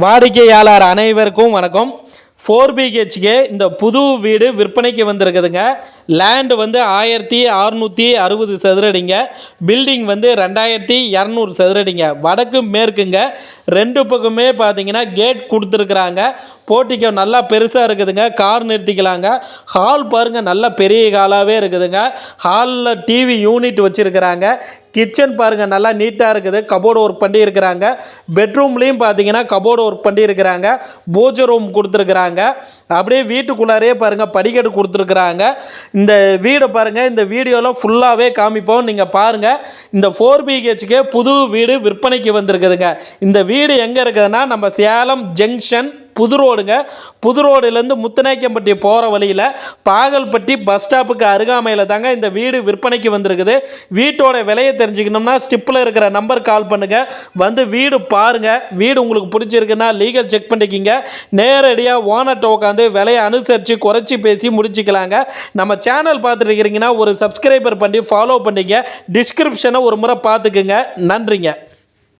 வாடிக்கையாளர் அனைவருக்கும் வணக்கம். 4 BHK இந்த புது வீடு விற்பனைக்கு வந்திருக்குதுங்க. லேண்டு வந்து 1660 சதுரடிங்க. பில்டிங் வந்து 2200 சதுரடிங்க. வடக்கு மேற்குங்க, ரெண்டு பக்கமே பார்த்தீங்கன்னா கேட் கொடுத்துருக்குறாங்க. போட்டிக்கோ நல்லா பெருசாக இருக்குதுங்க, கார் நிறுத்திக்கலாங்க. ஹால் பாருங்கள், நல்ல பெரிய ஹாலாகவே இருக்குதுங்க. ஹாலில் டிவி யூனிட் வச்சுருக்கிறாங்க. கிச்சன் பாருங்கள், நல்லா நீட்டாக இருக்குது, கபோர்டு ஒர்க் பண்ணி இருக்கிறாங்க. பெட்ரூம்லேயும் பார்த்தீங்கன்னா கபோர்டு ஒர்க் பண்ணி இருக்கிறாங்க. பூஜை ரூம் கொடுத்துருக்குறாங்க. அப்படியே வீட்டுக்குள்ளாரே பாருங்கள் படிக்கட்டு கொடுத்துருக்குறாங்க. இந்த வீடு பாருங்கள், இந்த வீடியோவில் ஃபுல்லாகவே காமிப்போம், நீங்கள் பாருங்கள். இந்த 4 BHK புது வீடு விற்பனைக்கு வந்திருக்குதுங்க. இந்த வீடு எங்கே இருக்குதுன்னா நம்ம சேலம் ஜங்ஷன் புது ரோடுங்க. புது ரோடுலேருந்து முத்துநாயக்கம்பட்டி போகிற வழியில் பாகல்பட்டி பஸ் ஸ்டாப்புக்கு அருகாமையில் தாங்க இந்த வீடு விற்பனைக்கு வந்திருக்குது. வீட்டோட விலையை தெரிஞ்சுக்கணும்னா ஸ்டிப்பில் இருக்கிற நம்பர் கால் பண்ணுங்கள், வந்து வீடு பாருங்கள். வீடு உங்களுக்கு பிடிச்சிருக்குன்னா லீகல் செக் பண்ணிக்கிங்க. நேரடியாக ஓனர்கிட்ட உட்காந்து விலையை அனுசரித்து குறைச்சி பேசி முடிச்சுக்கலாங்க. நம்ம சேனல் பார்த்துட்டு இருக்கிறீங்கன்னா ஒரு சப்ஸ்கிரைபர் பண்ணி ஃபாலோ பண்ணிங்க. டிஸ்கிரிப்ஷனை ஒரு முறை பார்த்துக்குங்க. நன்றிங்க.